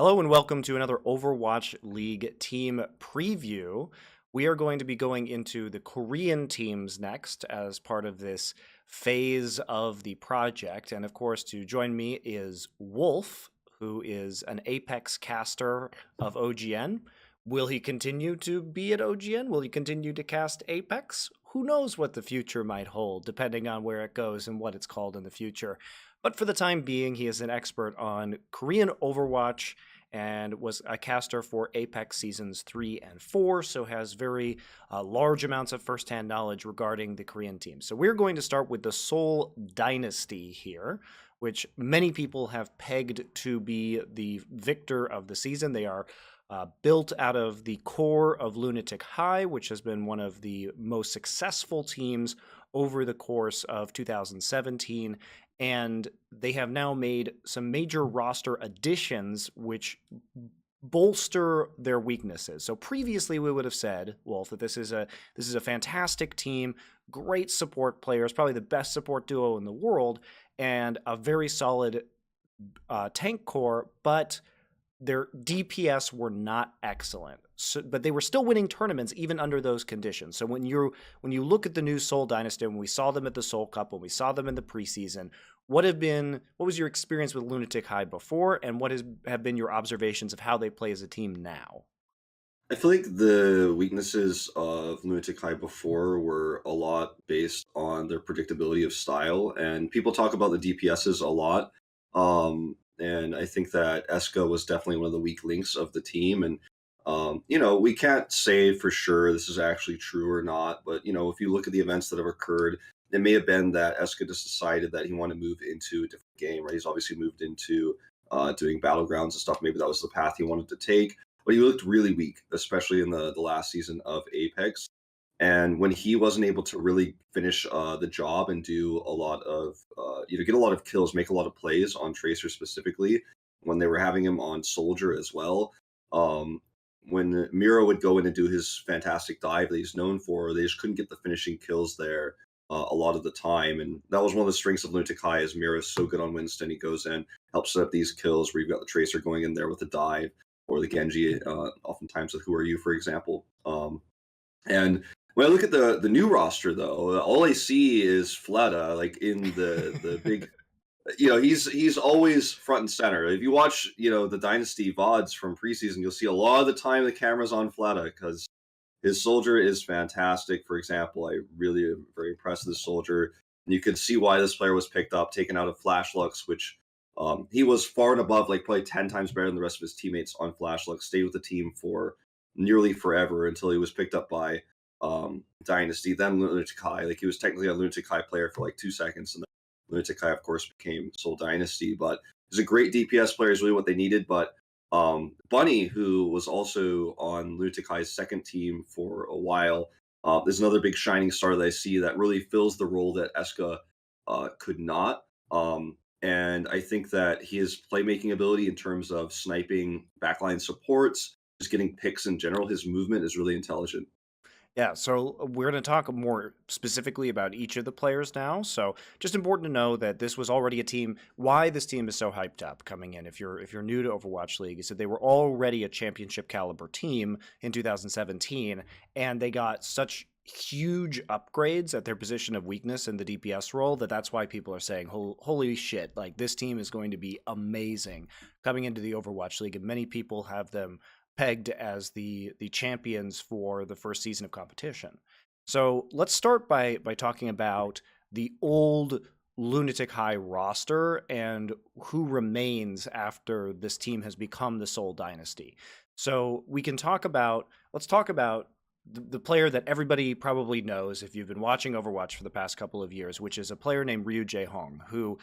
Hello and welcome to another Overwatch League team preview. We are going to be going into the Korean teams next as part of this phase of the project. And of course, to join me is Wolf, who is an Apex caster of OGN. Will he continue to be at OGN? Will he continue to cast Apex? Who knows what the future might hold, depending on where it goes and what it's called in the future. But for the time being, he is an expert on Korean Overwatch and was a caster for Apex Seasons 3 and 4, so has very large amounts of firsthand knowledge regarding the Korean team. So we're going to start with the Seoul Dynasty here, which many people have pegged to be the victor of the season. They are built out of the core of Lunatic-Hai, which has been one of the most successful teams over the course of 2017, and they have now made some major roster additions which bolster their weaknesses. So previously we would have said, Wolf, that this is a fantastic team, great support players, probably the best support duo in the world, and a very solid tank core, but their DPS were not excellent, but they were still winning tournaments even under those conditions. So when you look at the new Seoul Dynasty, when we saw them at the Seoul Cup, when we saw them in the preseason, what was your experience with Lunatic-Hai before, and what have been your observations of how they play as a team now? I feel like the weaknesses of Lunatic-Hai before were a lot based on their predictability of style, and people talk about the DPSs a lot. And I think that Eska was definitely one of the weak links of the team. And we can't say for sure this is actually true or not, but if you look at the events that have occurred, it may have been that Eska just decided that he wanted to move into a different game, right? He's obviously moved into doing battlegrounds and stuff. Maybe that was the path he wanted to take, but he looked really weak, especially in the last season of Apex. And when he wasn't able to really finish the job and do a lot of, get a lot of kills, make a lot of plays on Tracer specifically, when they were having him on Soldier as well, um, when Miro would go in and do his fantastic dive that he's known for, they just couldn't get the finishing kills there a lot of the time. And that was one of the strengths of Lunatic-Hai is Miro is so good on Winston. He goes in, helps set up these kills where you've got the Tracer going in there with the dive, or the Genji, oftentimes with Who Are You, for example. And when I look at the new roster, though, all I see is Fleta, like in the big. He's always front and center. If you watch, the Dynasty VODs from preseason, you'll see a lot of the time the camera's on Fleta because his soldier is fantastic. For example, I really am very impressed with this soldier. And you could see why this player was picked up, taken out of Flash Lux, which he was far and above, like probably 10 times better than the rest of his teammates on Flash Lux, stayed with the team for nearly forever until he was picked up by Dynasty, then Lunatic-Hai. Like he was technically a Lunatic-Hai player for like 2 seconds, and then Lunatic-Hai, of course, became Seoul Dynasty. But he's a great DPS player, is really what they needed. But Bunny, who was also on Lunatic-Hai's second team for a while, is another big shining star that I see that really fills the role that Eska could not. And I think that his playmaking ability in terms of sniping backline supports, just getting picks in general, his movement is really intelligent. Yeah, so we're going to talk more specifically about each of the players now. So just important to know that this was already a team. Why this team is so hyped up coming in, if you're new to Overwatch League, is that they were already a championship caliber team in 2017, and they got such huge upgrades at their position of weakness in the DPS role that's why people are saying, holy shit, like this team is going to be amazing coming into the Overwatch League, and many people have them pegged as the champions for the first season of competition. So let's start by talking about the old Lunatic-Hai roster and who remains after this team has become the Seoul Dynasty. So we can talk about let's talk about the player that everybody probably knows if you've been watching Overwatch for the past couple of years, which is a player named Ryu Jae-hong, who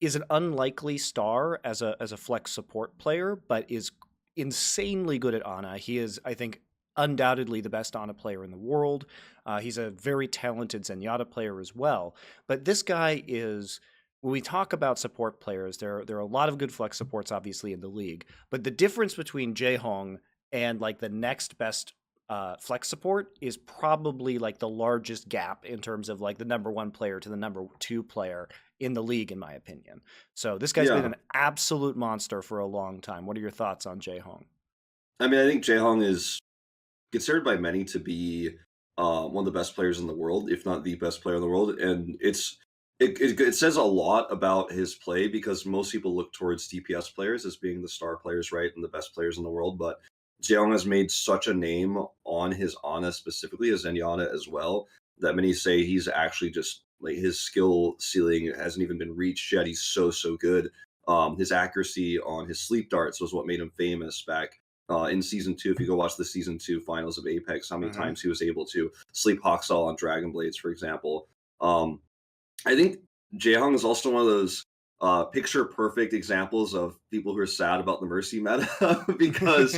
is an unlikely star as a flex support player, but is insanely good at Ana. He is, I think, undoubtedly the best Ana player in the world. He's a very talented Zenyatta player as well. But this guy is, when we talk about support players, there are a lot of good flex supports, obviously, in the league. But the difference between Jae Hong and like the next best flex support is probably like the largest gap in terms of like the number one player to the number two player in the league, in my opinion. So this guy's been Yeah, an absolute monster for a long time. What are your thoughts on Jae Hong? I mean, I think Jae Hong is considered by many to be one of the best players in the world, if not the best player in the world. And it says a lot about his play because most people look towards DPS players as being the star players, right, and the best players in the world. But Jeong has made such a name on his Ana specifically, as Zenyatta as well, that many say he's actually just like his skill ceiling hasn't even been reached yet. He's so good. His accuracy on his sleep darts was what made him famous back in season two. If you go watch the season two finals of Apex, how many Hmm. times he was able to sleep Hawksall on Dragon Blades, for example. Um, I think Jaehong is also one of those picture perfect examples of people who are sad about the Mercy meta because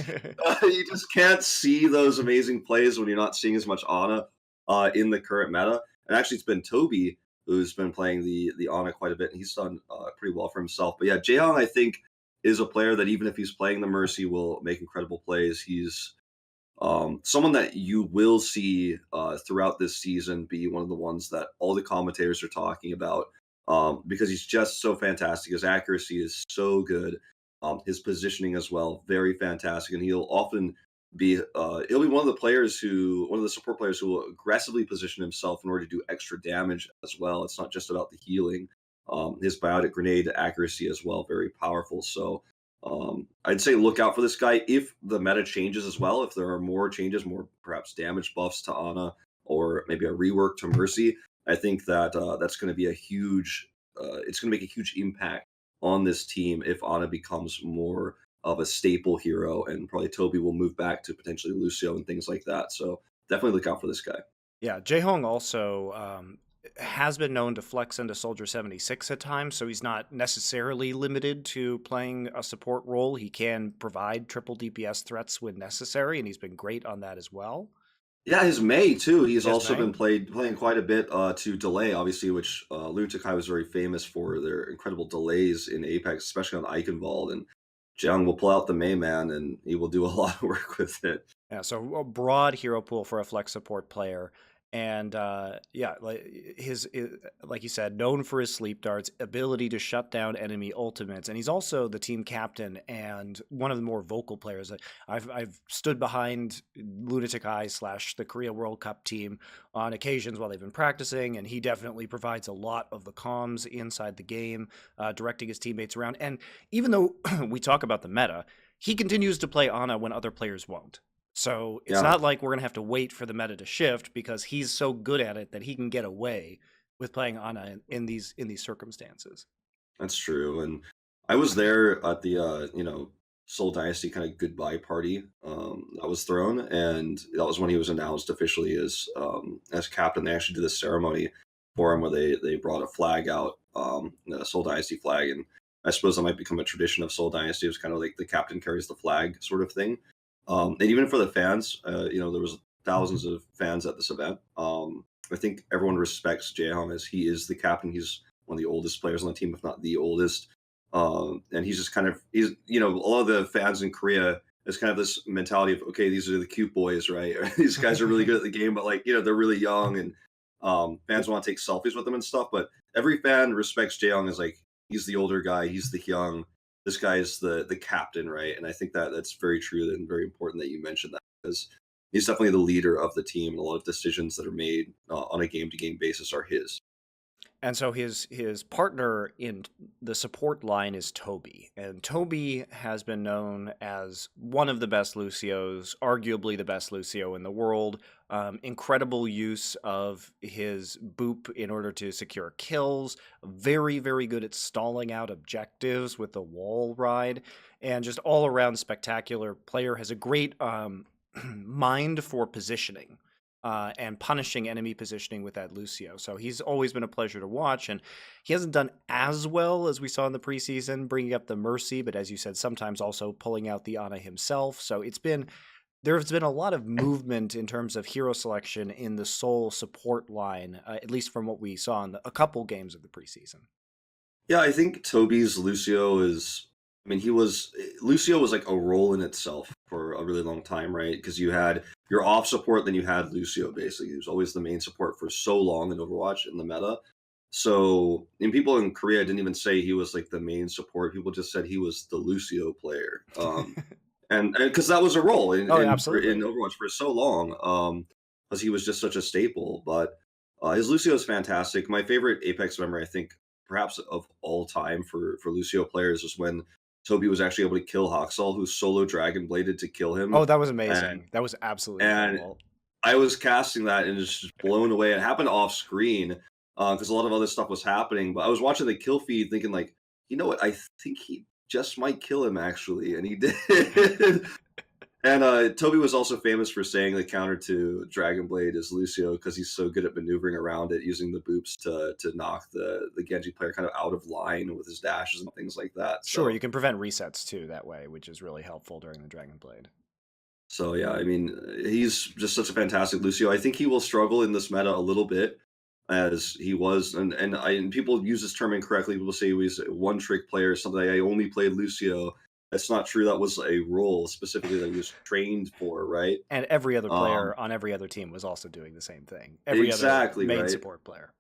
you just can't see those amazing plays when you're not seeing as much Ana in the current meta. And actually, it's been Toby who's been playing the Ana quite a bit, and he's done pretty well for himself. But yeah, Jaehong, I think, is a player that even if he's playing the Mercy, will make incredible plays. He's someone that you will see throughout this season be one of the ones that all the commentators are talking about because he's just so fantastic. His accuracy is so good. His positioning as well, very fantastic, and he'll be one of the players one of the support players who will aggressively position himself in order to do extra damage as well. It's not just about the healing. His biotic grenade accuracy as well, very powerful. So I'd say look out for this guy if the meta changes as well. If there are more changes, more perhaps damage buffs to Ana, or maybe a rework to Mercy, I think that that's going to be a huge. It's going to make a huge impact on this team if Ana becomes more of a staple hero, and probably Toby will move back to potentially Lucio and things like that. So definitely look out for this guy. Yeah, Jae Hong also has been known to flex into Soldier 76 at times, so he's not necessarily limited to playing a support role. He can provide triple DPS threats when necessary, and he's been great on that as well. Yeah, his May too. He's His also May. been playing quite a bit to delay, obviously, which Lunatic-Hai was very famous for their incredible delays in Apex, especially on Eichenwald. And Jiang will pull out the May man, and he will do a lot of work with it. Yeah, so a broad hero pool for a flex support player, and yeah, like you said, known for his sleep darts, ability to shut down enemy ultimates, and he's also the team captain and one of the more vocal players. I've stood behind Lunatic-Hai slash the Korea World Cup team on occasions while they've been practicing, and he definitely provides a lot of the comms inside the game, directing his teammates around. And even though we talk about the meta, he continues to play Ana when other players won't. So it's Yeah, not like we're gonna have to wait for the meta to shift because he's so good at it that he can get away with playing Ana in these circumstances. that's true. And I was there at the Seoul Dynasty kind of goodbye party that was thrown, and that was when he was announced officially as captain. They actually did a ceremony for him where they brought a flag out, the Seoul Dynasty flag, and I suppose that might become a tradition of Seoul Dynasty. It was kind of like the captain carries the flag sort of thing. And even for the fans, there was thousands of fans at this event. I think everyone respects Jaehyung as he is the captain. He's one of the oldest players on the team, if not the oldest. And he's just kind of a lot of the fans in Korea is kind of this mentality of okay, these are the cute boys, right? These guys are really good at the game, but like they're really young, and fans want to take selfies with them and stuff. But every fan respects Jaehyung as like he's the older guy, he's the young. This guy is the captain, right? And I think that that's very true and very important that you mentioned that because he's definitely the leader of the team, and a lot of decisions that are made on a game to game basis are his. And so his partner in the support line is Toby. And Toby has been known as one of the best Lucios, arguably the best Lucio in the world. Incredible use of his boop in order to secure kills. Very, very good at stalling out objectives with the wall ride. And just all around spectacular player. Has a great mind for positioning and punishing enemy positioning with that Lucio. So he's always been a pleasure to watch, and he hasn't done as well as we saw in the preseason, bringing up the Mercy, but as you said, sometimes also pulling out the Ana himself. So there's been a lot of movement in terms of hero selection in the Soul support line, at least from what we saw in a couple games of the preseason. Yeah, I think Toby's Lucio is I mean, he was Lucio was like a role in itself for a really long time, right? Because you had your off support, then you had Lucio. Basically, he was always the main support for so long in Overwatch in the meta. So, and people in Korea didn't even say he was like the main support. People just said he was the Lucio player. And because that was a role Oh, in absolutely. Overwatch for so long, because he was just such a staple. But his Lucio is fantastic. My favorite Apex memory, I think, perhaps of all time for Lucio players, was when Toby was actually able to kill Hoxall, who solo Dragon Bladed to kill him, Oh, that was and amazing. That was absolutely and incredible. I was casting that and just blown away. It happened off screen because a lot of other stuff was happening. But I was watching the kill feed, thinking like, you know what? I think he just might kill him actually, and he did. And Toby was also famous for saying the counter to Dragon Blade is Lucio because he's so good at maneuvering around it, using the boops to knock the Genji player kind of out of line with his dashes and things like that. Sure, you So can prevent resets too that way, which is really helpful during the Dragon Blade. So yeah, I mean, he's just such a fantastic Lucio. I think he will struggle in this meta a little bit, as he was, and people use this term incorrectly. People say he was a one trick player, something like, I only played Lucio. That's not true. That was a role specifically that he was trained for, right? And every other Um, player on every other team was also doing the same thing. Every other exactly main right. support player.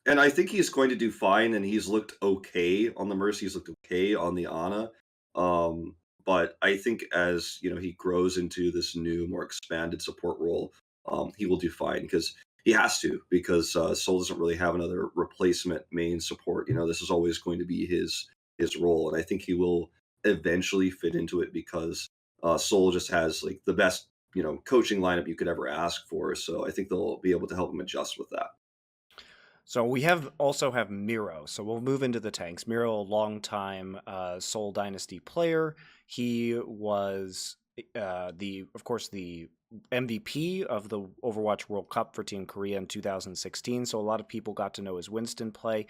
And I think he's going to do fine, and he's looked okay on the Mercy. He's looked okay on the Ana. But I think as he grows into this new, more expanded support role, he will do fine because he has to. Because Soul doesn't really have another replacement main support. This is always going to be his role, and I think he will eventually fit into it because Soul just has like the best coaching lineup you could ever ask for. So I think they'll be able to help him adjust with that. So we also have Miro. So we'll move into the tanks. Miro, a longtime Seoul Dynasty player. He was of course, the MVP of the Overwatch World Cup for Team Korea in 2016. So a lot of people got to know his Winston play.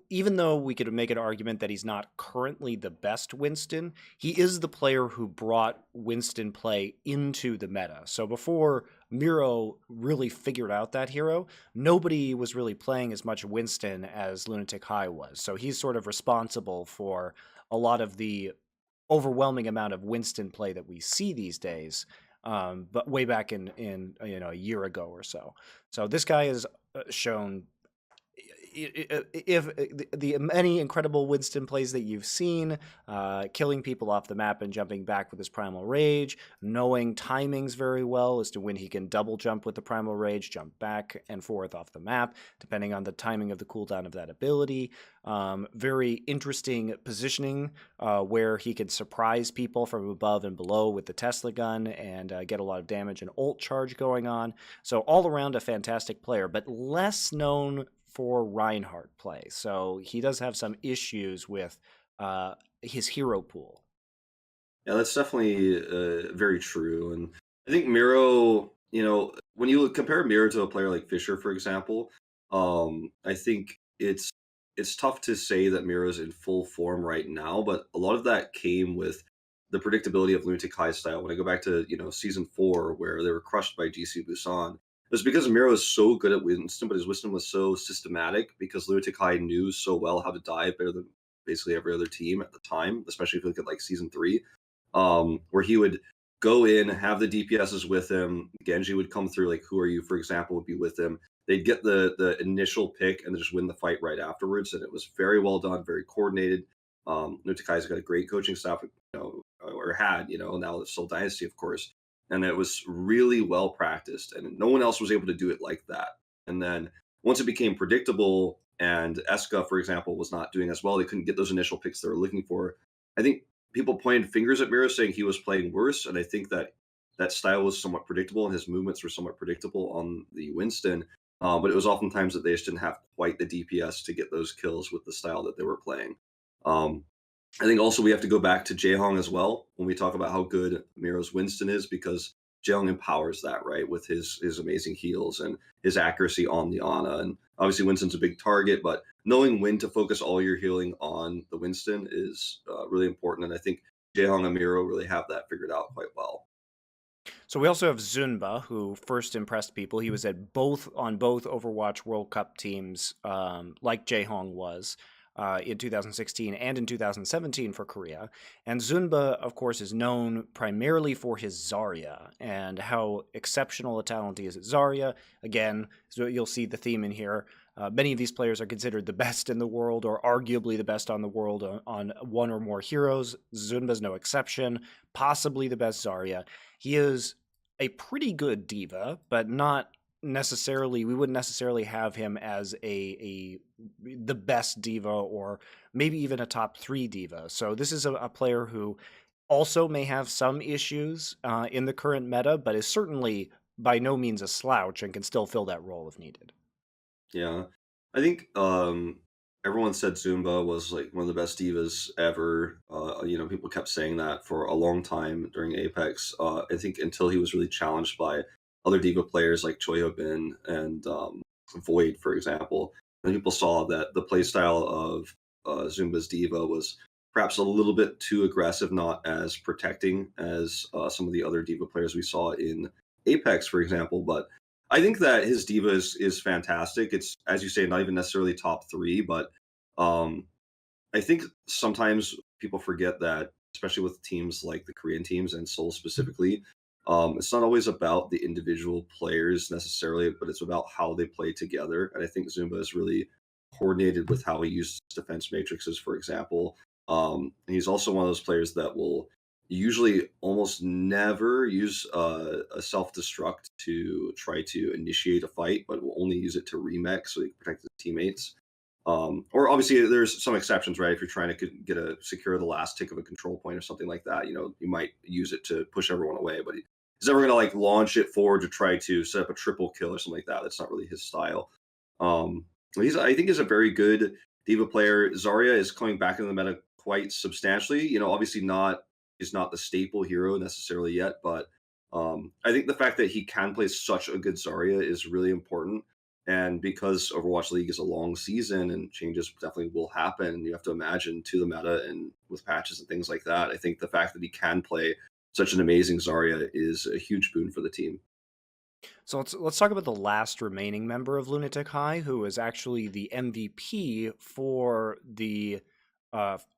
Even though we could make an argument that he's not currently the best Winston, he is the player who brought Winston play into the meta. So before Miro really figured out that hero, nobody was really playing as much Winston as Lunatic-Hai was. So he's sort of responsible for a lot of the overwhelming amount of Winston play that we see these days. But way back in a year ago or so. So this guy has shown if the many incredible Winston plays that you've seen, killing people off the map and jumping back with his Primal Rage, knowing timings very well as to when he can double jump with the Primal Rage, jump back and forth off the map, depending on the timing of the cooldown of that ability. Very interesting positioning where he can surprise people from above and below with the Tesla gun and get a lot of damage and ult charge going on. So all around a fantastic player, but less known for Reinhardt play. So he does have some issues with his hero pool. Yeah, that's definitely very true. And I think Miro, when you compare Miro to a player like Fisher, for example, I think it's tough to say that Miro's in full form right now, but a lot of that came with the predictability of Lunatic-Hai style. When I go back to, season 4, where they were crushed by GC Busan, it was because Miro is so good at Winston, but his Winston was so systematic because Lunatic-Hai knew so well how to dive better than basically every other team at the time, especially if you look at like season 3, where he would go in, have the DPSs with him. Genji would come through, like, "Who are you?" for example, would be with him. They'd get the initial pick and then just win the fight right afterwards. And it was very well done, very coordinated. Nutakai's got a great coaching staff, or had, now it's Seoul Dynasty, of course. And it was really well practiced. And no one else was able to do it like that. And then once it became predictable and Eska, for example, was not doing as well, they couldn't get those initial picks they were looking for. I think people pointed fingers at Miro saying he was playing worse, and I think that style was somewhat predictable and his movements were somewhat predictable on the Winston. But it was oftentimes that they just didn't have quite the DPS to get those kills with the style that they were playing. Um, I think also we have to go back to Jaehong as well when we talk about how good Miro's Winston is, because Jaehong empowers that, right, with his amazing heals and his accuracy on the Ana. And obviously Winston's a big target, but knowing when to focus all your healing on the Winston is really important. And I think Jaehong and Miro really have that figured out quite well. So we also have Zunba, who first impressed people. He was on both Overwatch World Cup teams, like Jaehong was. in 2016 and in 2017 for Korea. And Zunba, of course, is known primarily for his Zarya and how exceptional a talent he is at Zarya. Again, so you'll see the theme in here. Many of these players are considered the best in the world or arguably the best on the world on one or more heroes. Zunba's no exception, possibly the best Zarya. He is a pretty good diva, but not necessarily, we wouldn't necessarily have him as a the best diva or maybe even a top 3 diva. So this is a player who also may have some issues in the current meta, but is certainly by no means a slouch and can still fill that role if needed. Yeah. I think everyone said Zumba was like one of the best divas ever. People kept saying that for a long time during Apex. I think until he was really challenged by other diva players like Choi Bin and Void, for example. And people saw that the playstyle of Zumba's diva was perhaps a little bit too aggressive, not as protecting as some of the other diva players we saw in Apex, for example. But I think that his diva is fantastic. It's, as you say, not even necessarily top 3, but um, I think sometimes people forget that, especially with teams like the Korean teams and Seoul specifically, it's not always about the individual players necessarily, but it's about how they play together. And I think Zumba is really coordinated with how he uses defense matrices, for example. And he's also one of those players that will usually almost never use a self destruct to try to initiate a fight, but will only use it to remech so he can protect his teammates. Or obviously, there's some exceptions, right? If you're trying to get a secure the last tick of a control point or something like that, you might use it to push everyone away. But he's never going to like launch it forward to try to set up a triple kill or something like that. That's not really his style. Um, I think he's a very good diva player. Zarya is coming back into the meta quite substantially. Obviously not he's not the staple hero necessarily yet, but I think the fact that he can play such a good Zarya is really important. And because Overwatch League is a long season and changes definitely will happen, you have to imagine to the meta and with patches and things like that. I think the fact that he can play such an amazing Zarya is a huge boon for the team. So let's talk about the last remaining member of Lunatic-Hai, who is actually the MVP for the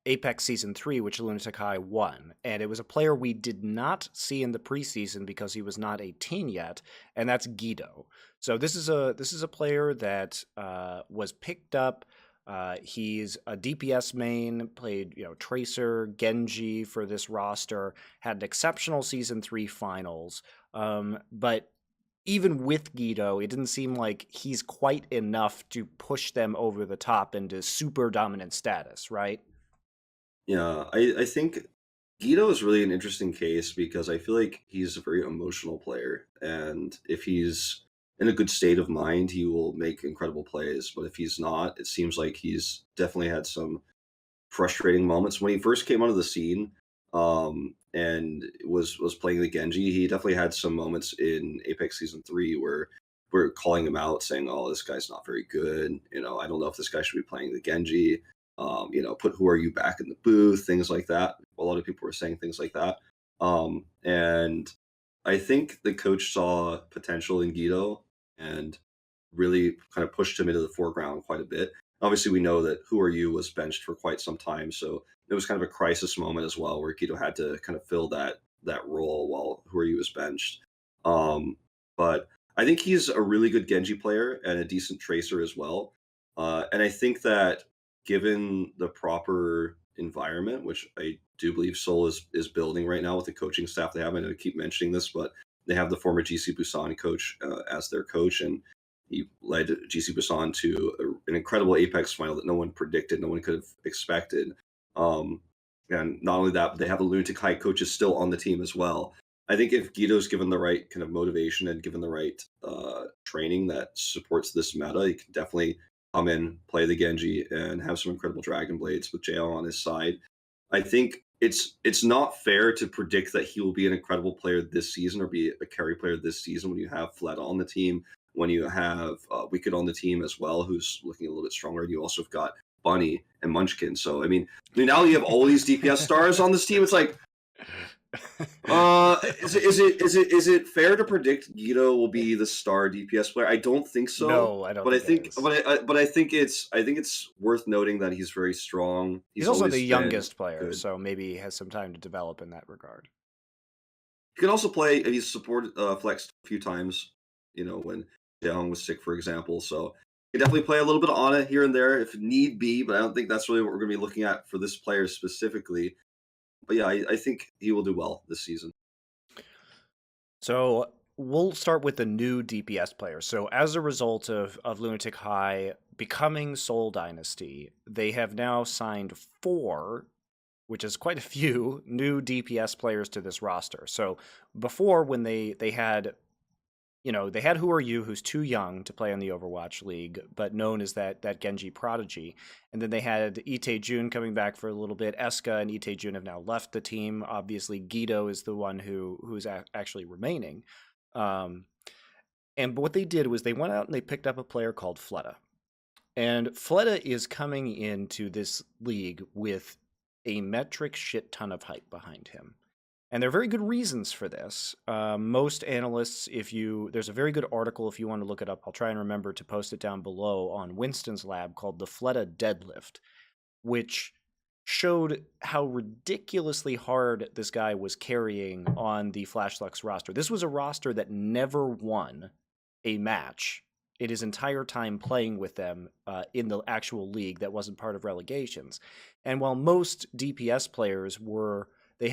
Apex Season 3, which Lunatic-Hai won. And it was a player we did not see in the preseason because he was not 18 yet, and that's Guido. So this is a player that was picked up. He's a DPS main, played Tracer, Genji for this roster, had an exceptional Season 3 finals. But even with Guido, it didn't seem like he's quite enough to push them over the top into super dominant status, right? Yeah, I think Guido is really an interesting case because I feel like he's a very emotional player. And if he's in a good state of mind, he will make incredible plays. But if he's not, it seems like he's definitely had some frustrating moments when he first came onto the scene and was playing the Genji. He definitely had some moments in Apex Season 3 where we're calling him out, saying, "Oh, this guy's not very good. I don't know if this guy should be playing the Genji. Put who are you back in the booth, things like that." A lot of people were saying things like that, and I think the coach saw potential in Guido and really kind of pushed him into the foreground quite a bit. Obviously, we know that Who Are You was benched for quite some time, so it was kind of a crisis moment as well, where Guido had to kind of fill that role while Who Are You was benched. But I think he's a really good Genji player and a decent tracer as well. And I think that given the proper environment, which I do believe Seoul is building right now with the coaching staff they have, I know I keep mentioning this, but they have the former GC Busan coach as their coach, and he led GC Busan to an incredible Apex final that no one predicted, no one could have expected. Um, and not only that, but they have the Lunatic-Hai coaches still on the team as well. I think if Guido's given the right kind of motivation and given the right training that supports this meta, he can definitely come in, play the Genji, and have some incredible Dragon Blades with JL on his side. I think it's not fair to predict that he will be an incredible player this season or be a carry player this season when you have Fled on the team, when you have Wicked on the team as well, who's looking a little bit stronger, and you also have got Bunny and Munchkin. So I mean now you have all these DPS stars on this team. It's like Is it fair to predict Guido will be the star DPS player? I don't think so, No, I don't but I think it think, is. but I think it's worth noting that he's very strong. He's He's also the always been youngest player, good. so maybe he has some time to develop in that regard. He can also play. He's supported flexed a few times. When Young was sick, for example. So he can definitely play a little bit of Ana here and there if need be. But I don't think that's really what we're going to be looking at for this player specifically. But yeah, I think he will do well this season. So we'll start with the new DPS players. So as a result of Lunatic-Hai becoming Seoul Dynasty, they have now signed four, which is quite a few, new DPS players to this roster. So before, when they had, they had Who Are You, who's too young to play in the Overwatch League, but known as that Genji prodigy. And then they had Itae-Jun coming back for a little bit. Eska and Itae-Jun have now left the team. Obviously, Guido is the one who's actually remaining. Um, and what they did was they went out and they picked up a player called Fleta. And Fleta is coming into this league with a metric shit ton of hype behind him. And there are very good reasons for this. Most analysts, there's a very good article if you want to look it up. I'll try and remember to post it down below on Winston's lab called the Fleta Deadlift, which showed how ridiculously hard this guy was carrying on the Flashlux roster. This was a roster that never won a match in his entire time playing with them in the actual league that wasn't part of relegations. And while most DPS players they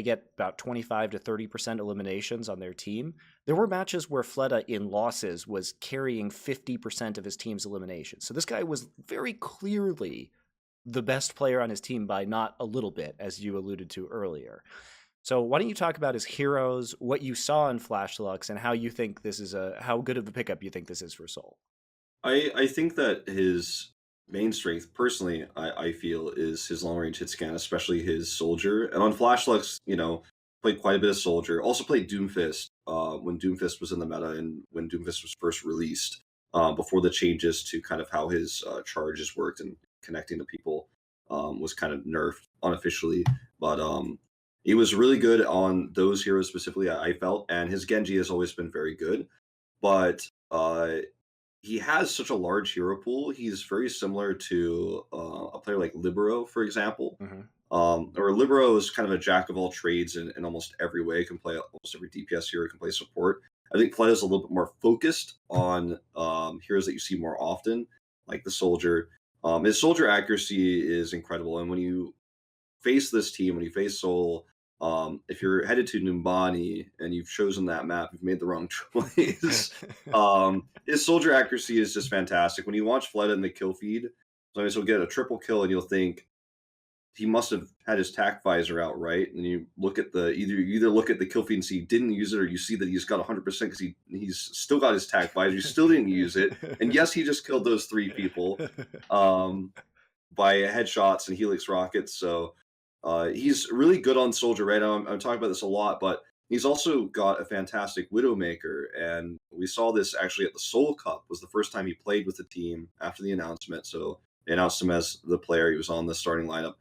get about 25 to 30% eliminations on their team, there were matches where Fleta in losses was carrying 50% of his team's eliminations. So this guy was very clearly the best player on his team by not a little bit, as you alluded to earlier. So why don't you talk about his heroes, what you saw in Flashlux, and how you think how good of a pickup you think this is for Seoul? I think that his main strength, personally, I feel, is his long range hit scan, especially his soldier. And on Flashlux, played quite a bit of soldier. Also played Doomfist when Doomfist was in the meta and when Doomfist was first released. Before the changes to kind of how his charges worked and connecting to people was kind of nerfed unofficially. But he was really good on those heroes specifically, I felt, and his Genji has always been very good. But he has such a large hero pool. He's very similar to a player like Libero, for example. Hmm. Or Libero is kind of a jack of all trades in almost every way. He can play almost every DPS hero. He can play support. I think Fleta is a little bit more focused on heroes that you see more often, like the soldier. His soldier accuracy is incredible, and when you face this team, when you face Seoul, if you're headed to Numbani and you've chosen that map, you've made the wrong choice. His soldier accuracy is just fantastic. When you watch Fleta in the kill feed, sometimes he'll get a triple kill and you'll think he must have had his tac visor out, right? And you look at you either look at the kill feed and see he didn't use it, or you see that he's got 100% because he's still got his tac visor. He still didn't use it, and yes, he just killed those three people by headshots and helix rockets. So he's really good on soldier. Right now, I'm talking about this a lot, but he's also got a fantastic Widowmaker, and we saw this actually at the Seoul Cup. Was the first time he played with the team after the announcement. So they announced him as the player. He was on the starting lineup.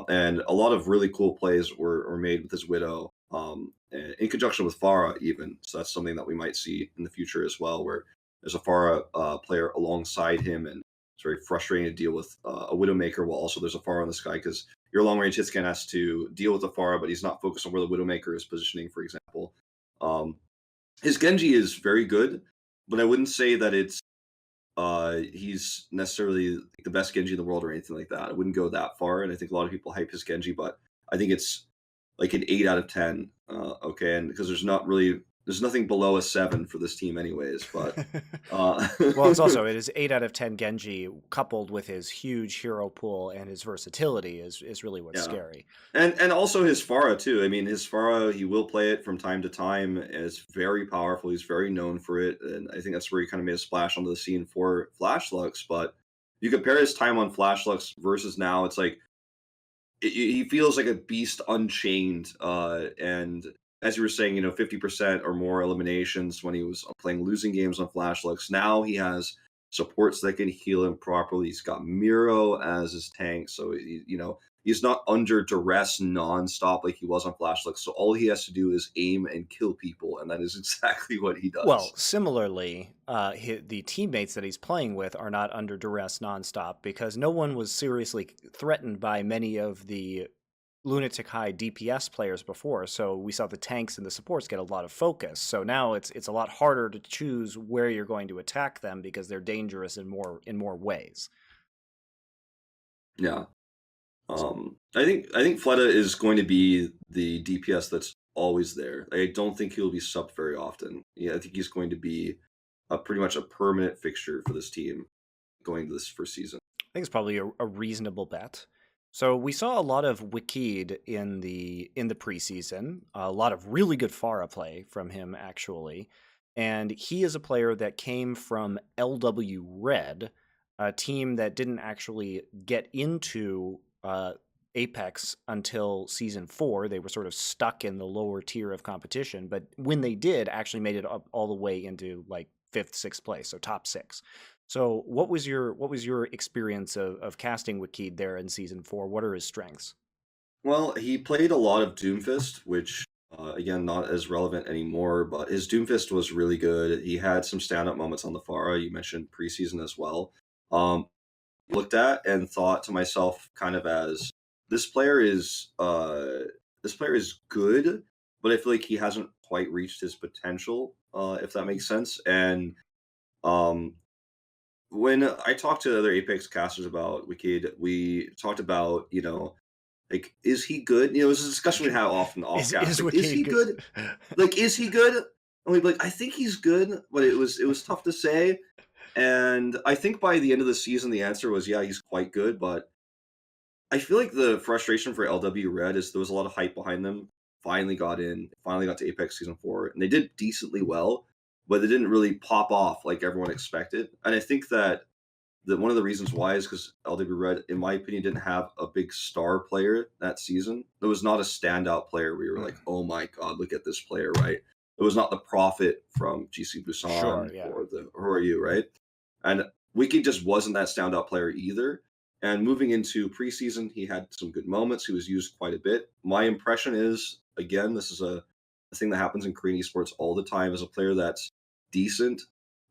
And a lot of really cool plays were made with his Widow, in conjunction with Farah, even. So that's something that we might see in the future as well, where there's a Farah player alongside him, and it's very frustrating to deal with a Widowmaker while also there's a Farah in the sky, because your long range hit scan has to deal with the Farah, but he's not focused on where the Widowmaker is positioning, for example. Um, his Genji is very good, but I wouldn't say that he's necessarily the best Genji in the world or anything like that. I wouldn't go that far, and I think a lot of people hype his Genji, but I think it's like an 8 out of 10. Okay, and because there's nothing below a 7 for this team, anyways. But uh, Well, it is 8 out of 10 Genji, coupled with his huge hero pool and his versatility is really what's yeah, scary. and also his Farah too. I mean, his Farah, he will play it from time to time, and it's very powerful. He's very known for it, and I think that's where he kind of made a splash onto the scene for Flashlux. But you compare his time on Flashlux versus now, it's like he feels like a beast unchained. And as you were saying, 50% or more eliminations when he was playing losing games on Flashlux. Now he has supports that can heal him properly. He's got Miro as his tank, so He's not under duress nonstop like he was on Flashlight. So all he has to do is aim and kill people, and that is exactly what he Well, does. similarly, the teammates that he's playing with are not under duress nonstop because no one was seriously threatened by many of the Lunatic-Hai DPS players before. So we saw the tanks and the supports get a lot of focus. So now it's a lot harder to choose where you're going to attack them because they're dangerous in more ways. Yeah. I think Fleta is going to be the DPS that's always there. I don't think he'll be subbed very often. Yeah, I think he's going to be pretty much a permanent fixture for this team going to this first season. I think it's probably a reasonable bet. So we saw a lot of Wikid in the preseason, a lot of really good Pharah play from him actually, and he is a player that came from LW Red, a team that didn't actually get into Apex until season 4. They were sort of stuck in the lower tier of competition, but when they did, actually made it up all the way into like fifth, sixth place, so top six. So what was your experience of casting Wakid there in season 4? What are his strengths? Well, he played a lot of Doomfist, which again not as relevant anymore, but his Doomfist was really good. He had some stand-up moments on the Pharah. You mentioned preseason as well. Um, Looked at and thought to myself, kind of as this player is this player is good, but I feel like he hasn't quite reached his potential, if that makes sense. And um, when I talked to other Apex casters about Wicked, we talked about, like, is he good? It was a discussion we had often off cast. Is Like, is Wakid he good? good? Like, is he good? And we'd be like, I think he's good, but it was tough to say. And I think by the end of the season, the answer was, yeah, he's quite good. But I feel like the frustration for LW Red is there was a lot of hype behind them. Finally got in, finally got to Apex Season 4, and they did decently well, but they didn't really pop off like everyone expected. And I think that one of the reasons why is because LW Red, in my opinion, didn't have a big star player that season. There was not a standout player where you were like, Mm, oh my God, look at this player, right? It was not the Prophet from GC sure, Busan yeah. or the Who Are You, right? And Wiki just wasn't that standout player either. And moving into preseason, he had some good moments. He was used quite a bit. My impression is, again, this is a thing that happens in Korean esports all the time. As a player that's decent,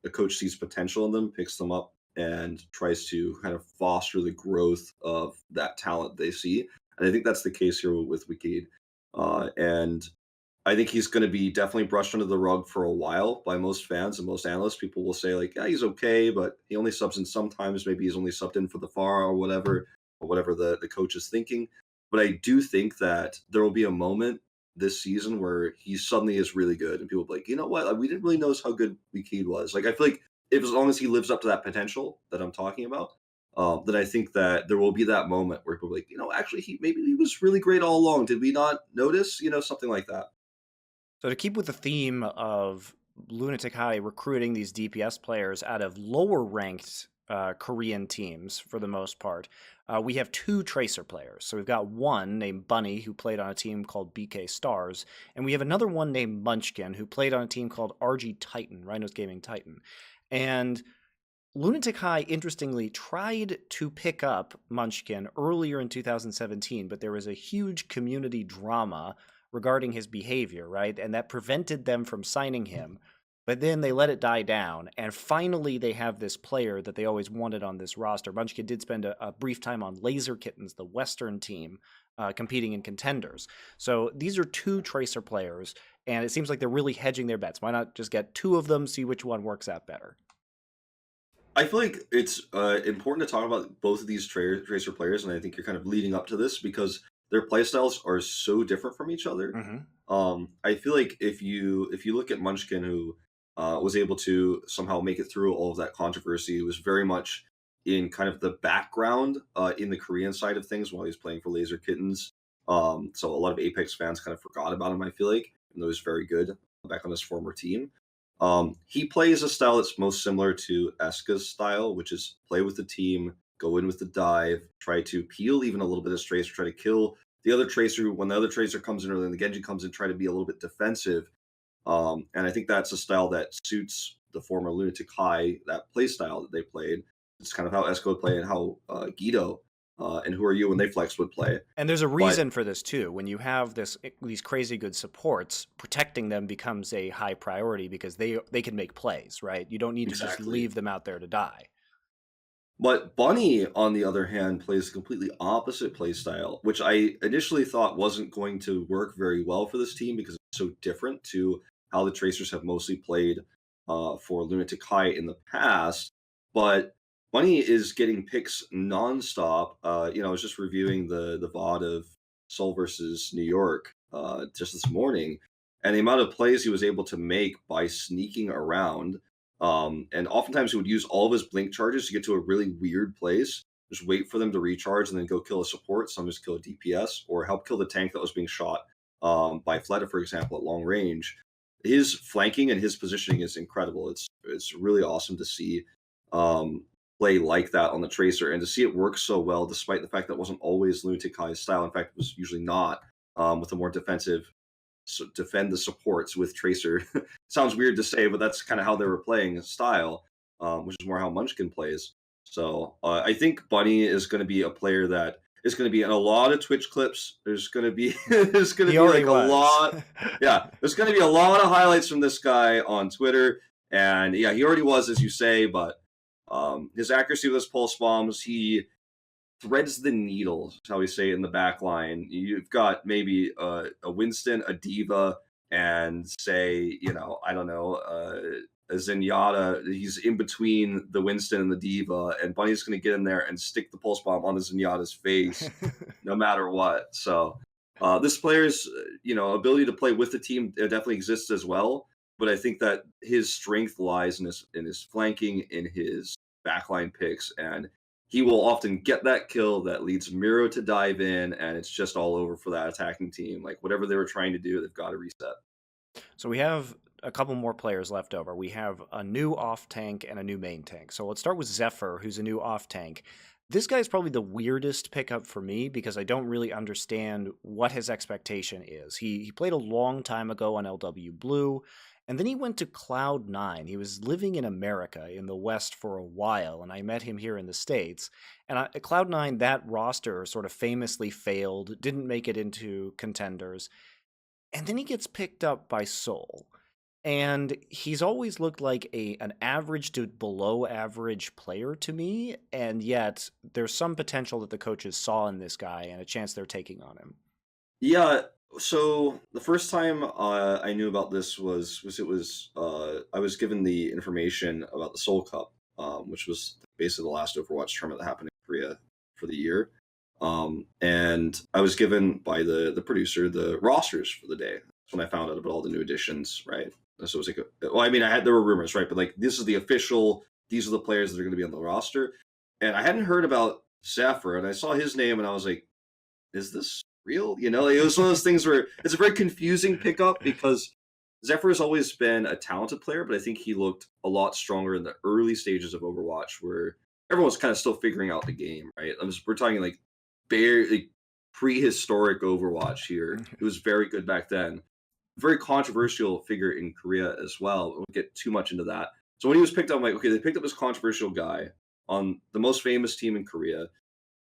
the coach sees potential in them, picks them up, and tries to kind of foster the growth of that talent they see. And I think that's the case here with Wikid. And I think he's going to be definitely brushed under the rug for a while by most fans and most analysts. People will say like, yeah, he's okay, but he only subs in sometimes. Maybe he's only subbed in for the far or whatever the coach is thinking. But I do think that there will be a moment this season where he suddenly is really good, and people will be like, you know what, like, we didn't really notice how good Wikid was. Like I feel like if as long as he lives up to that potential that I'm talking about, then I think that there will be that moment where people are like, actually he was really great all along. Did we not notice? Something like that. So to keep with the theme of Lunatic-Hai recruiting these DPS players out of lower ranked Korean teams for the most part, we have two Tracer players. So we've got one named Bunny who played on a team called BK Stars, and we have another one named Munchkin who played on a team called RG Titan, Rhinos Gaming Titan. And Lunatic-Hai, interestingly, tried to pick up Munchkin earlier in 2017, but there was a huge community drama regarding his behavior, right? And that prevented them from signing him. But then they let it die down, and finally they have this player that they always wanted on this roster. Munchkin did spend a brief time on Laser Kittens, the Western team, competing in contenders. So these are two Tracer players, and it seems like they're really hedging their bets. Why not just get two of them, see which one works out better? I feel like it's important to talk about both of these Tracer players, and I think you're kind of leading up to this because their playstyles are so different from each other. Hmm. I feel like if you look at Munchkin, who was able to somehow make it through all of that controversy, it was very much in kind of the background in the Korean side of things while he was playing for Laser Kittens. So a lot of Apex fans kind of forgot about him. I feel like, even though he was very good back on his former team. He plays a style that's most similar to Eska's style, which is play with the team, go in with the dive, try to peel even a little bit of Tracer, try to kill the other Tracer when the other Tracer comes in or then the Genji comes in, try to be a little bit defensive. And I think that's a style that suits the former Lunatic High, that play style that they played. It's kind of how Eska would play and how Guido and who are you when they flex would play. And there's a But reason for this too. When you have these crazy good supports, protecting them becomes a high priority because they can make plays, right? You don't need to just exactly. leave them out there to die. But Bunny, on the other hand, plays a completely opposite play style, which I initially thought wasn't going to work very well for this team because it's so different to how the Tracers have mostly played for Lunatic-Hai in the past. But Bunny is getting picks nonstop. I was just reviewing the VOD of Seoul versus New York just this morning, and the amount of plays he was able to make by sneaking around, and oftentimes he would use all of his blink charges to get to a really weird place, just wait for them to recharge and then go kill a support, sometimes kill a DPS, or help kill the tank that was being shot by Fleta, for example, at long range. His flanking and his positioning is incredible. It's really awesome to see play like that on the Tracer and to see it work so well, despite the fact that it wasn't always Lunatic-Hai's style. In fact, it was usually not, with a more defensive defend the supports with Tracer. Sounds weird to say, but that's kind of how they were playing style, which is more how Munchkin plays. So I think Bunny is going to be a player that is going to be in a lot of Twitch clips. There's going to be there's going to He be already like a was. lot. Yeah, there's going to be a lot of highlights from this guy on Twitter, and yeah, he already was, as you say, but his accuracy with his pulse bombs, he threads the needle, is how we say it in the back line. You've got maybe a Winston, a Diva, and say, I don't know, a Zenyatta. He's in between the Winston and the Diva, and Bunny's going to get in there and stick the pulse bomb on the Zenyatta's face, no matter what. So this player's, ability to play with the team definitely exists as well. But I think that his strength lies in his flanking, in his backline picks, and he will often get that kill that leads Miro to dive in, and it's just all over for that attacking team. Like whatever they were trying to do, they've got to reset. So we have a couple more players left over. We have a new off tank and a new main tank. So let's start with Zephyr, who's a new off tank. This guy is probably the weirdest pickup for me because I don't really understand what his expectation is. He played a long time ago on LW Blue, and then he went to Cloud9. He was living in America in the West for a while, and I met him here in the States. And at Cloud9, that roster sort of famously failed, didn't make it into contenders. And then he gets picked up by Seoul. And he's always looked like an average to below average player to me, and yet there's some potential that the coaches saw in this guy and a chance they're taking on him. Yeah. So the first time I knew about this I was given the information about the Seoul Cup, which was basically the last Overwatch tournament that happened in Korea for the year. And I was given by the producer the rosters for the day. That's when I found out about all the new additions, right? So it was like, well, I mean, there were rumors, right? But like, this is the official. These are the players that are going to be on the roster, and I hadn't heard about Zephyr, and I saw his name, and I was like, is this real? Like, it was one of those things where it's a very confusing pickup because Zephyr has always been a talented player, but I think he looked a lot stronger in the early stages of Overwatch, where everyone was kind of still figuring out the game, right? We're talking like barely prehistoric Overwatch here. It was very good back then. Very controversial figure in Korea as well. We won't get too much into that. So when he was picked up, I'm like, okay, they picked up this controversial guy on the most famous team in Korea.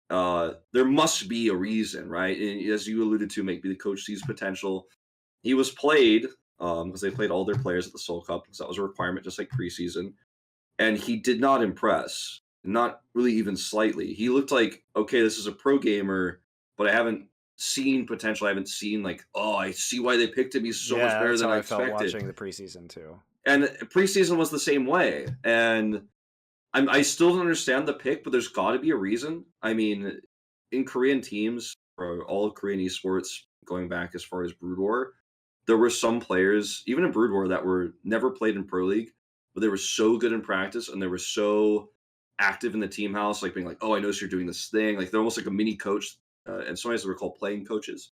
There must be a reason, right? And as you alluded to, maybe the coach sees potential. He was played because they played all their players at the Seoul Cup because that was a requirement, just like preseason. And he did not impress, not really even slightly. He looked like, okay, this is a pro gamer, but I haven't seen potential. I haven't seen like, oh, I see why they picked him. He's so much Yeah, better that's than how I I felt expected. watching the preseason too. And preseason was the same way. And I still don't understand the pick, but there's got to be a reason. I mean, in Korean teams or all of Korean esports, going back as far as Brood War, there were some players, even in Brood War, that were never played in Pro League, but they were so good in practice and they were so active in the team house, like being like, "Oh, I noticed you're doing this thing." Like they're almost like a mini coach, and sometimes they were called playing coaches.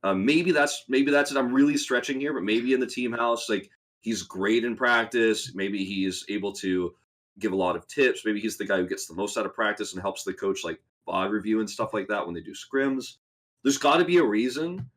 Maybe that's it. I'm really stretching here, but maybe in the team house, like he's great in practice. Maybe he's able to give a lot of tips. Maybe he's the guy who gets the most out of practice and helps the coach like VOD review and stuff like that when they do scrims. There's got to be a reason,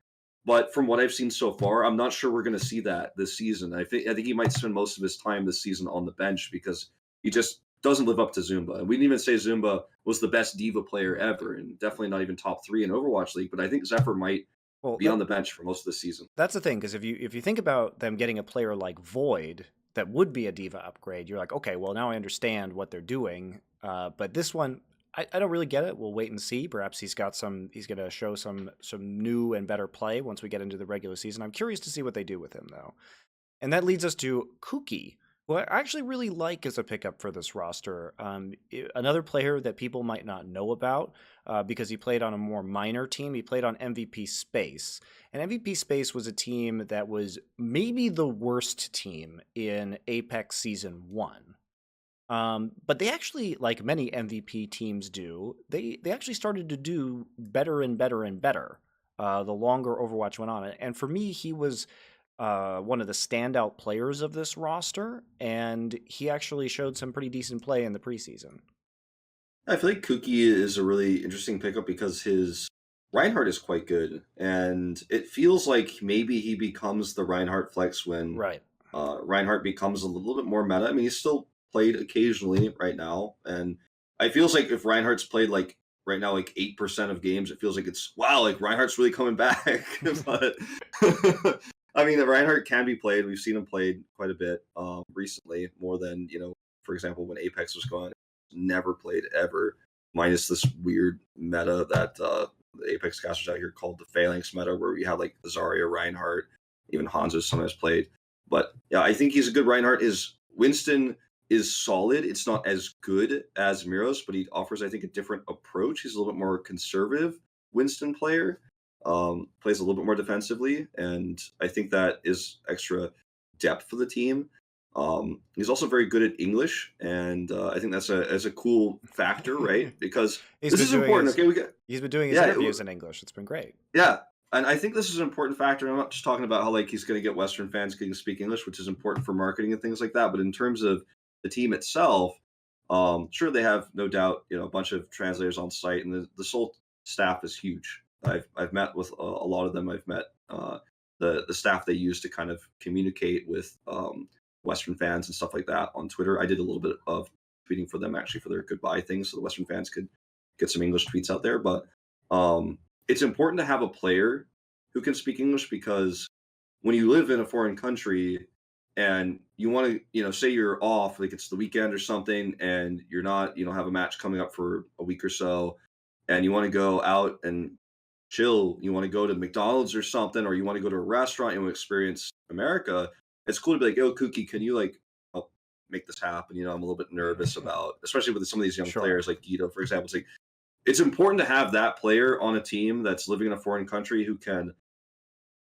but from what I've seen so far, I'm not sure we're going to see that this season. I think he might spend most of his time this season on the bench because he just doesn't live up to Zumba. We didn't even say Zumba was the best diva player ever, and definitely not even top 3 in Overwatch League. But I think Zephyr might Well, be on the bench for most of the season. that's the thing, because if you think about them getting a player like Void that would be a diva upgrade, you're like, okay, well now I understand what they're doing. But this one, I don't really get it. We'll wait and see. Perhaps he's going to show some new and better play once we get into the regular season. I'm curious to see what they do with him though. And that leads us to Kuki, who I actually really like as a pickup for this roster. Another player that people might not know about because he played on a more minor team. He played on MVP Space. And MVP Space was a team that was maybe the worst team in Apex Season 1. But they actually, like many MVP teams do, they actually started to do better and better and better the longer Overwatch went on. And for me, he was one of the standout players of this roster, and he actually showed some pretty decent play in the preseason. I feel like Kuki is a really interesting pickup because his Reinhardt is quite good, and it feels like maybe he becomes the Reinhardt flex when Right. Reinhardt becomes a little bit more meta. I mean, he's still played occasionally right now, and it feels like if Reinhardt's played like right now, like 8% of games, it feels like it's wow, like Reinhardt's really coming back. But I mean, the Reinhardt can be played. We've seen him played quite a bit recently, more than for example, when Apex was going, never played ever, minus this weird meta that the Apex casters out here called the Phalanx meta, where we have like Zarya, Reinhardt, even Hanzo sometimes played. But yeah, I think he's a good Reinhardt. His Winston is solid. It's not as good as Miros, but he offers, I think, a different approach. He's a little bit more conservative Winston player, plays a little bit more defensively, and I think that is extra depth for the team. He's also very good at English, and I think that's a cool factor, right? Because this is important. Okay, he's been doing his interviews in English. It's been great. Yeah, and I think this is an important factor. I'm not just talking about how like he's going to get Western fans getting to speak English, which is important for marketing and things like that. But in terms of the team itself, sure they have no doubt a bunch of translators on site, and the Seoul staff is huge. I've met with a lot of them. I've met the staff they use to kind of communicate with Western fans and stuff like that on Twitter. I did a little bit of tweeting for them actually for their goodbye things, so the Western fans could get some English tweets out there. But it's important to have a player who can speak English, because when you live in a foreign country and you want to, say you're off, like it's the weekend or something, and you're not, have a match coming up for a week or so, and you want to go out and chill, you want to go to McDonald's or something, or you want to go to a restaurant and experience America, it's cool to be like, "Oh, Kuki, can you like help make this happen?" I'm a little bit nervous about, especially with some of these young players like Guido, for example. It's like it's important to have that player on a team that's living in a foreign country who can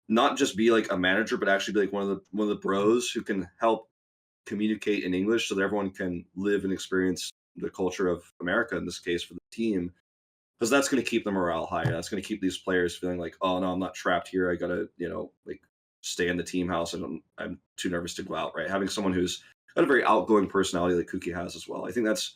not just be like a manager, but actually be like one of the bros who can help communicate in English so that everyone can live and experience the culture of America in this case for the team, because that's going to keep the morale higher. That's going to keep these players feeling like, oh no, I'm not trapped here. I gotta like stay in the team house, and I'm too nervous to go out. Right, having someone who's got a very outgoing personality like Kuki has as well. I think that's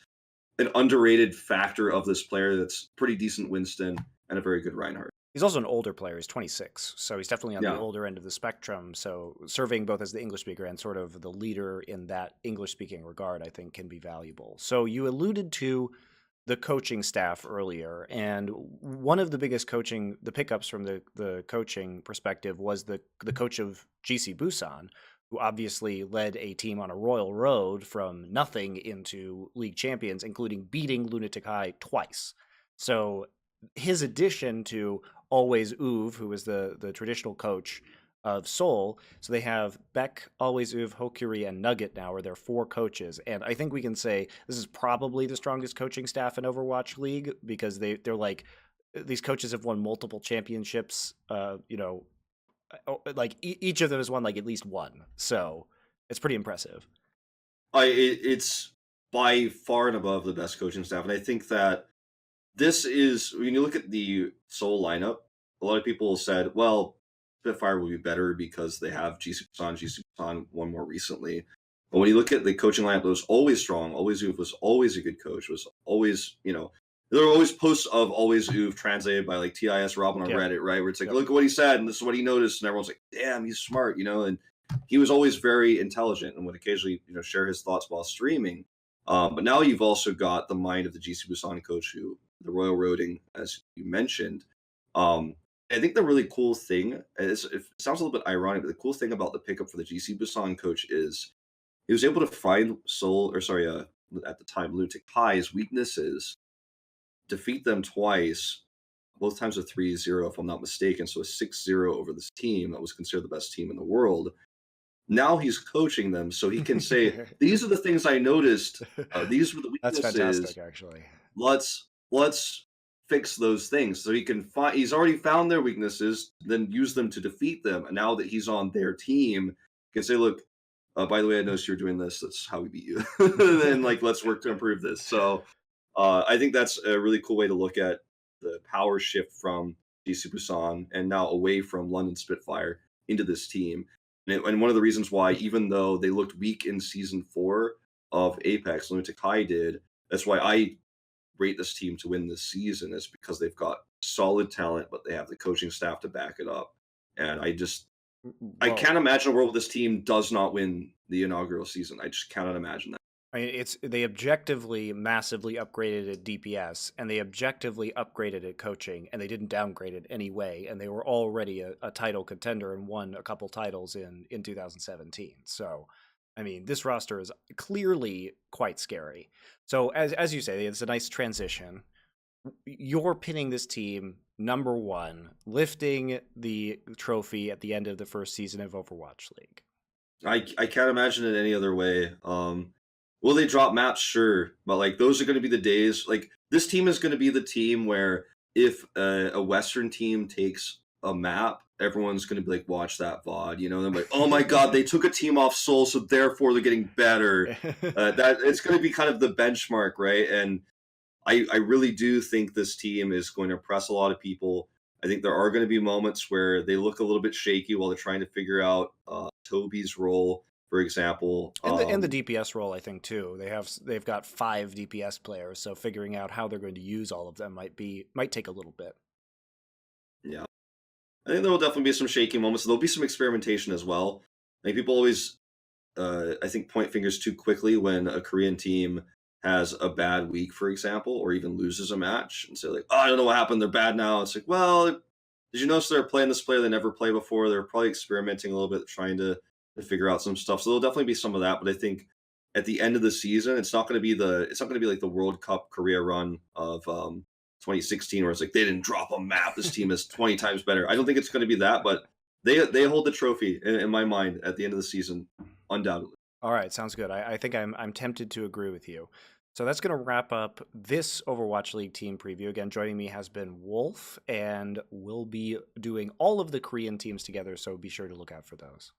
an underrated factor of this player. That's pretty decent Winston and a very good Reinhardt. He's also an older player. He's 26, so he's definitely on the older end of the spectrum. So serving both as the English speaker and sort of the leader in that English-speaking regard, I think, can be valuable. So you alluded to the coaching staff earlier, and one of the biggest the pickups from the coaching perspective was the coach of GC Busan, who obviously led a team on a royal road from nothing into league champions, including beating Lunatic-Hai twice. So his addition to Always Uv, who is the traditional coach of Seoul. So they have Beck, Always Uv, Hokuri, and Nugget now are their 4 coaches. And I think we can say this is probably the strongest coaching staff in Overwatch League, because they're like, these coaches have won multiple championships, like each of them has won like at least one. So it's pretty impressive. It's by far and above the best coaching staff. And I think that this is, when you look at the Seoul lineup, a lot of people said, well, Spitfire will be better because they have GC Busan one more recently. But when you look at the coaching lineup, it was always strong. Always Uv was always a good coach. Was always, there were always posts of Always Uv translated by like TIS Robin on Reddit, right? Where it's like, look at what he said, and this is what he noticed, and everyone's like, damn, he's smart, and he was always very intelligent and would occasionally, share his thoughts while streaming. But now you've also got the mind of the GC Busan coach, who the Royal Roading, as you mentioned. Um, I think the really cool thing is, it sounds a little bit ironic, but the cool thing about the pickup for the GC Busan coach is he was able to find at the time, Lunatic-Hai's weaknesses, defeat them twice, both times a 3-0, if I'm not mistaken. So a 6-0 over this team that was considered the best team in the world. Now he's coaching them, so he can say, "These are the things I noticed. These were the That's weaknesses. fantastic, actually. Let's fix those things." So he can find. He's already found their weaknesses, then use them to defeat them. And now that he's on their team, he can say, "Look, by the way, I noticed you're doing this. That's how we beat you. And like, let's work to improve this." So I think that's a really cool way to look at the power shift from DC Busan and now away from London Spitfire into this team. And one of the reasons why, even though they looked weak in season 4 of Apex, Lunatic-Hai did, that's why I rate this team to win this season, is because they've got solid talent, but they have the coaching staff to back it up. And I Well, can't imagine a world where this team does not win the inaugural season. I just cannot imagine that. I mean, they objectively massively upgraded at DPS, and they objectively upgraded at coaching, and they didn't downgrade it anyway, and they were already a title contender and won a couple titles in 2017. So, I mean, this roster is clearly quite scary. So, as you say, it's a nice transition. You're pinning this team number one, lifting the trophy at the end of the first season of Overwatch League. I can't imagine it any other way. Will they drop maps? Sure, but like, those are going to be the days. Like, this team is going to be the team where if a Western team takes a map, everyone's going to be like, watch that VOD. You know, they're like, oh my god, they took a team off Seoul, so therefore they're getting better. That it's going to be kind of the benchmark, right? And I really do think this team is going to impress a lot of people. I think there are going to be moments where they look a little bit shaky while they're trying to figure out Toby's role, for example. And the DPS role, I think too. They've got 5 DPS players, so figuring out how they're going to use all of them might take a little bit. Yeah, I think there will definitely be some shaky moments. There'll be some experimentation as well. Like, people always, I think, point fingers too quickly when a Korean team has a bad week, for example, or even loses a match, and say like, "Oh, I don't know what happened. They're bad now." It's like, well, did you notice they're playing this player they never played before? They're probably experimenting a little bit, trying to figure out some stuff. So there'll definitely be some of that. But I think at the end of the season, it's not going to be like the World Cup Korea run of 2016, where it's like they didn't drop a map. This team is 20 times better. I don't think it's going to be that, but they hold the trophy in my mind at the end of the season, undoubtedly. All right, sounds good. I think I'm tempted to agree with you. So that's going to wrap up this Overwatch League team preview. Again, joining me has been Wolf, and we'll be doing all of the Korean teams together, so be sure to look out for those.